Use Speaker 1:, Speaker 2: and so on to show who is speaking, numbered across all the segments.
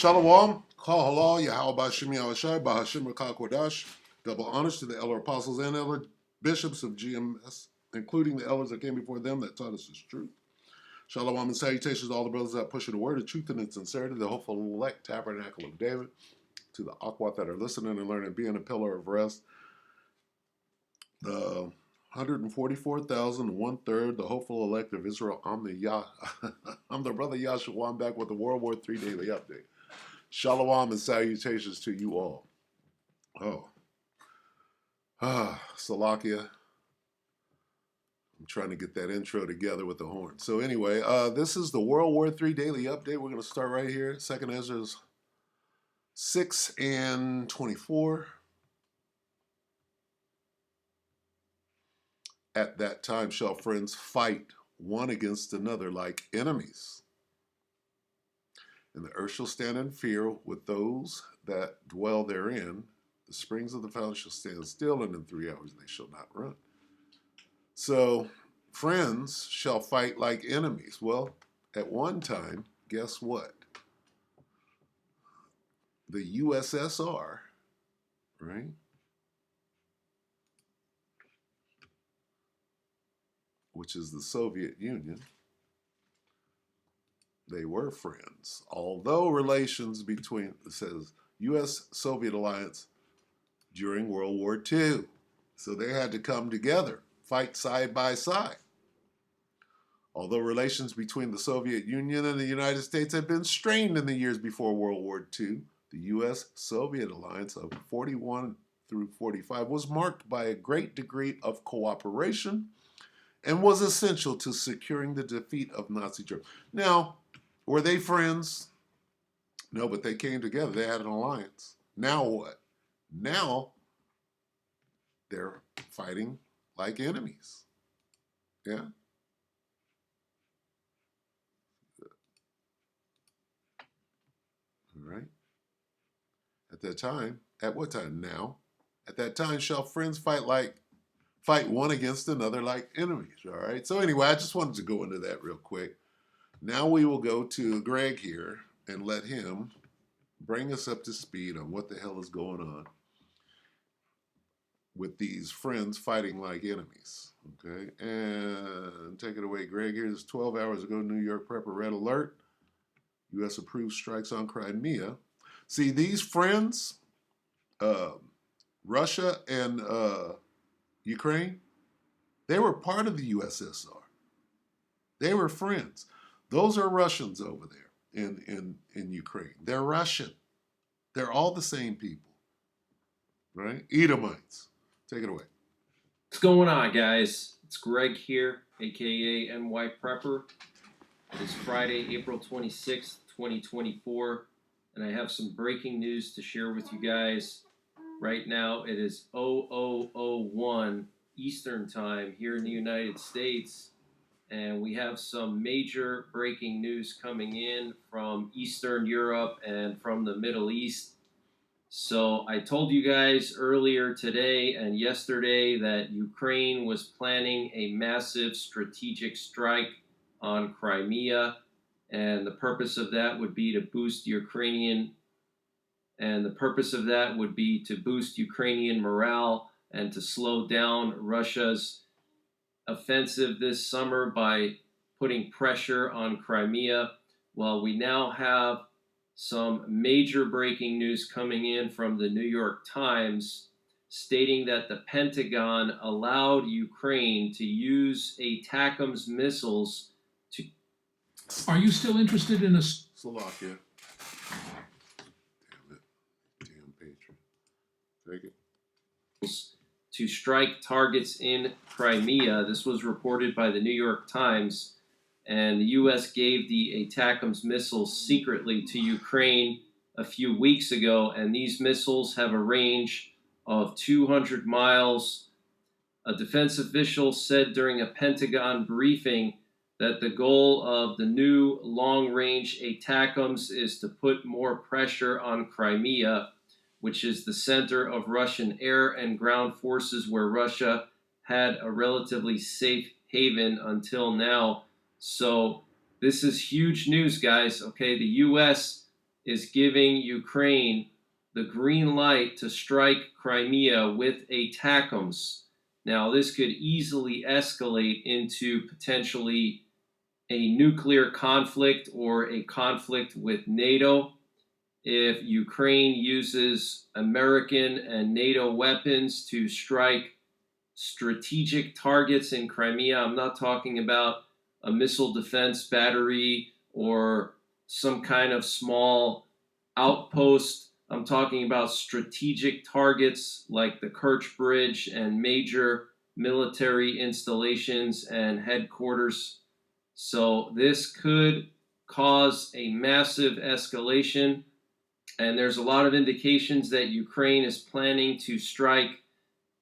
Speaker 1: Shalom, Kal Halal, Yahweh Bashim Yahushai, Bahashim Rakal Kodash. Double honors to the elder apostles and elder bishops of GMS, including the elders that came before them that taught us this truth. Shalom and salutations to all the brothers that push the word of truth and its sincerity, the hopeful elect tabernacle of David, to the Akwat that are listening and learning, being a pillar of rest. The 144,000, one-third, the hopeful elect of Israel. I'm the brother Yahshua. I'm back with the World War III Daily Update. Shalom and salutations to you all. Salakia. I'm trying to get that intro together with the horn. So anyway, this is the World War III Daily Update. We're going to start right here. 2nd Ezra's 6 and 24. At that time shall friends fight one against another like enemies. And the earth shall stand in fear with those that dwell therein. The springs of the fountain shall stand still, and in 3 hours they shall not run. So, friends shall fight like enemies. Well, at one time, guess what? The USSR, right? Which is the Soviet Union, they were friends. Although relations between, it says, U.S.-Soviet alliance during World War II. So they had to come together, fight side by side. Although relations between the Soviet Union and the United States had been strained in the years before World War II, the U.S.-Soviet alliance of 41 through 45 was marked by a great degree of cooperation and was essential to securing the defeat of Nazi Germany. Now, were they friends? No, but they came together. They had an alliance. Now what? Now they're fighting like enemies. Yeah? All right. At that time, at what time? Now. At that time shall friends fight one against another like enemies. All right. So anyway, I just wanted to go into that real quick. Now we will go to Greg here and let him bring us up to speed on what the hell is going on with these friends fighting like enemies. Okay, and take it away, Greg. Here's 12 hours ago, New York Prepper Red Alert. U.S. approves strikes on Crimea. See, these friends, Russia and Ukraine, they were part of the USSR. They were friends. Those are Russians over there in Ukraine. They're Russian. They're all the same people, right? Edomites. Take it away.
Speaker 2: What's going on, guys? It's Greg here, aka NY Prepper. It is Friday, April 26th, 2024, and I have some breaking news to share with you guys. Right now, it is 0001 Eastern Time here in the United States, and we have some major breaking news coming in from Eastern Europe and from the Middle East. So I told you guys earlier today and yesterday that Ukraine was planning a massive strategic strike on Crimea, and the purpose of that would be to boost Ukrainian morale and to slow down Russia's offensive this summer by putting pressure on Crimea. Well, we now have some major breaking news coming in from the New York Times stating that the Pentagon allowed Ukraine to use ATACMS missiles to...
Speaker 3: Are you still interested in a...
Speaker 1: Slovakia. Damn it. Damn patron. Take it.
Speaker 2: to strike targets in Crimea. This was reported by the New York Times. And the U.S. gave the ATACMS missiles secretly to Ukraine a few weeks ago, and these missiles have a range of 200 miles. A defense official said during a Pentagon briefing that the goal of the new long-range ATACMS is to put more pressure on Crimea, which is the center of Russian air and ground forces where Russia had a relatively safe haven until now. So this is huge news, guys. Okay, the U.S. is giving Ukraine the green light to strike Crimea with ATACMS. Now, this could easily escalate into potentially a nuclear conflict or a conflict with NATO if Ukraine uses American and NATO weapons to strike strategic targets in Crimea. I'm not talking about a missile defense battery or some kind of small outpost. I'm talking about strategic targets like the Kerch Bridge and major military installations and headquarters. So this could cause a massive escalation. And there's a lot of indications that Ukraine is planning to strike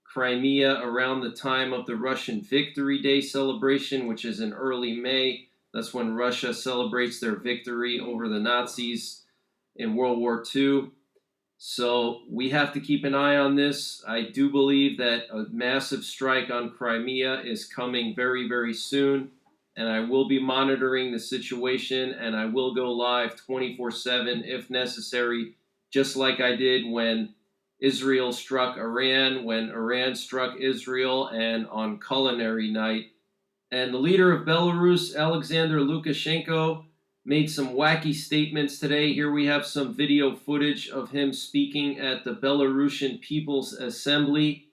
Speaker 2: Crimea around the time of the Russian Victory Day celebration, which is in early May. That's when Russia celebrates their victory over the Nazis in World War II. So we have to keep an eye on this. I do believe that a massive strike on Crimea is coming very, very soon. And I will be monitoring the situation, and I will go live 24/7 if necessary, just like I did when Israel struck Iran, when Iran struck Israel, and on Culinary Night. And the leader of Belarus, Alexander Lukashenko, made some wacky statements today. Here we have some video footage of him speaking at the Belarusian People's Assembly.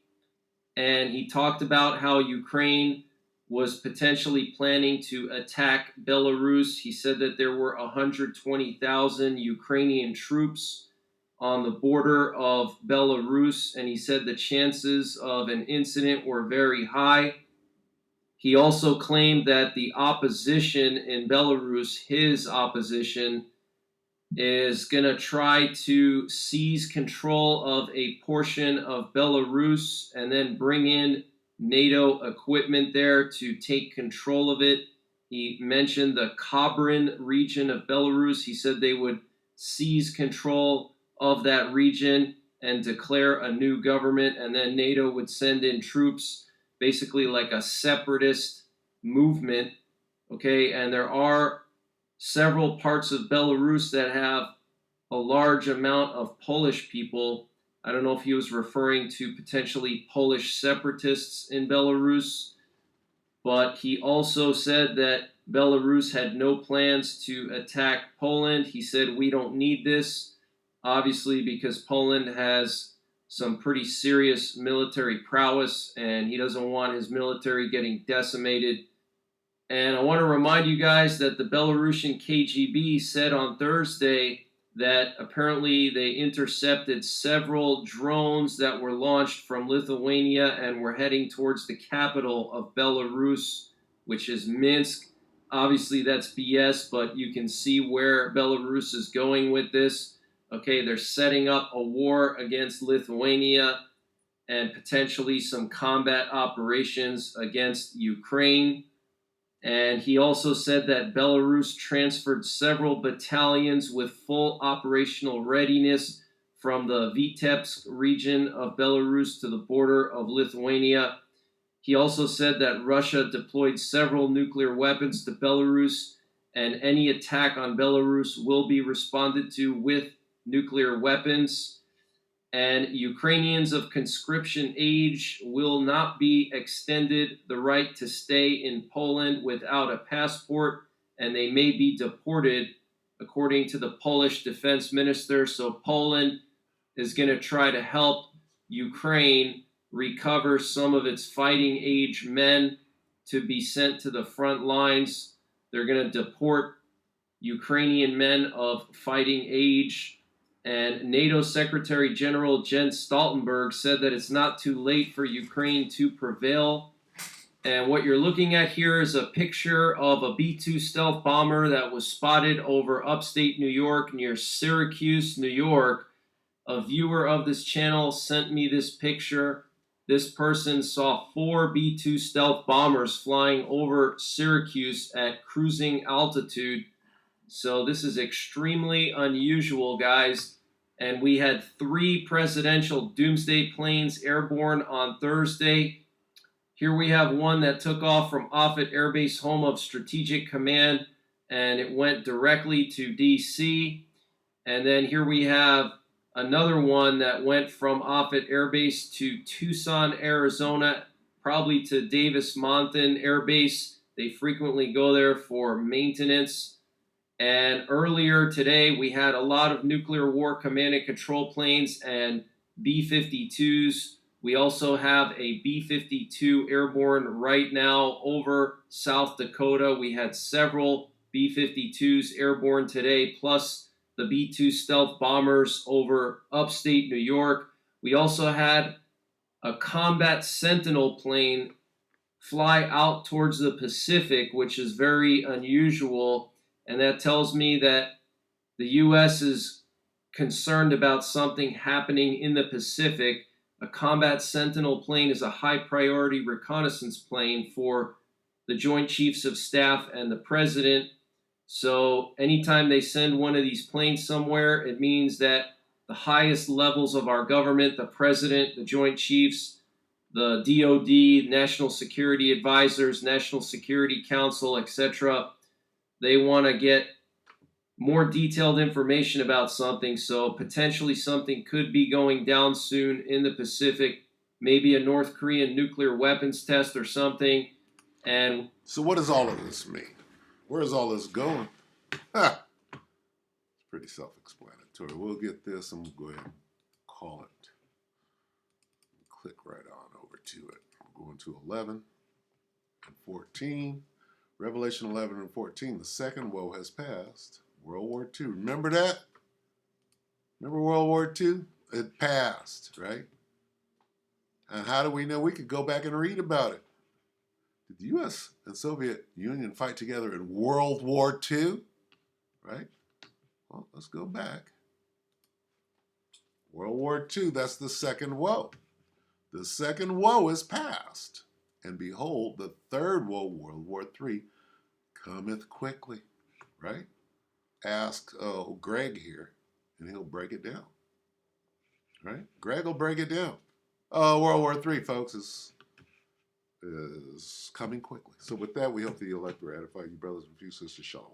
Speaker 2: And he talked about how Ukraine was potentially planning to attack Belarus. He said that there were 120,000 Ukrainian troops on the border of Belarus, and he said the chances of an incident were very high. He also claimed that the opposition in Belarus, his opposition, is going to try to seize control of a portion of Belarus and then bring in NATO equipment there to take control of it. He mentioned the Kobrin region of Belarus. He said they would seize control of that region and declare a new government, and then NATO would send in troops, basically like a separatist movement. Okay, and there are several parts of Belarus that have a large amount of Polish people. I don't know if he was referring to potentially Polish separatists in Belarus, but he also said that Belarus had no plans to attack Poland. He said, we don't need this, obviously, because Poland has some pretty serious military prowess, and he doesn't want his military getting decimated. And I want to remind you guys that the Belarusian KGB said on Thursday that apparently they intercepted several drones that were launched from Lithuania and were heading towards the capital of Belarus, which is Minsk. Obviously, that's BS, but you can see where Belarus is going with this. Okay, they're setting up a war against Lithuania and potentially some combat operations against Ukraine. And he also said that Belarus transferred several battalions with full operational readiness from the Vitebsk region of Belarus to the border of Lithuania. He also said that Russia deployed several nuclear weapons to Belarus, and any attack on Belarus will be responded to with nuclear weapons. And Ukrainians of conscription age will not be extended the right to stay in Poland without a passport, and they may be deported, according to the Polish defense minister. So Poland is going to try to help Ukraine recover some of its fighting age men to be sent to the front lines. They're going to deport Ukrainian men of fighting age. And NATO Secretary General Jens Stoltenberg said that it's not too late for Ukraine to prevail. And what you're looking at here is a picture of a B-2 stealth bomber that was spotted over upstate New York near Syracuse, New York. A viewer of this channel sent me this picture. This person saw 4 B-2 stealth bombers flying over Syracuse at cruising altitude. So this is extremely unusual, guys. And we had 3 presidential doomsday planes airborne on Thursday. Here we have one that took off from Offutt Air Base, home of Strategic Command, and it went directly to D.C. And then here we have another one that went from Offutt Air Base to Tucson, Arizona, probably to Davis-Monthan Air Base. They frequently go there for maintenance. And earlier today, we had a lot of nuclear war command and control planes and B 52s. We also have a B 52 airborne right now over South Dakota. We had several B 52s airborne today, plus the B 2 stealth bombers over upstate New York. We also had a combat Sentinel plane fly out towards the Pacific, which is very unusual. And that tells me that the U.S. is concerned about something happening in the Pacific. A combat Sentinel plane is a high priority reconnaissance plane for the Joint Chiefs of Staff and the President. So, anytime they send one of these planes somewhere, it means that the highest levels of our government, the President, the Joint Chiefs, the DoD, National Security Advisors, National Security Council, etc., they want to get more detailed information about something. So potentially something could be going down soon in the Pacific, maybe a North Korean nuclear weapons test or something. And
Speaker 1: So what does all of this mean? Where is all this going? Ha! It's pretty self-explanatory. We'll get this and we'll go ahead and call it. Click right on over to it. We're going to 11 and 14. Revelation 11 and 14. The second woe has passed. World War II. Remember that? Remember World War II? It passed, right? And how do we know? We could go back and read about it. Did the U.S. and Soviet Union fight together in World War II? Right? Well, let's go back. World War II, that's the second woe. The second woe is past. And behold, the third woe, World War III, cometh quickly. Right? Ask Greg here, and he'll break it down. Right? Greg will break it down. World War III, folks, is coming quickly. So with that, we hope that you'll like to ratify you brothers and few sisters. Shalom.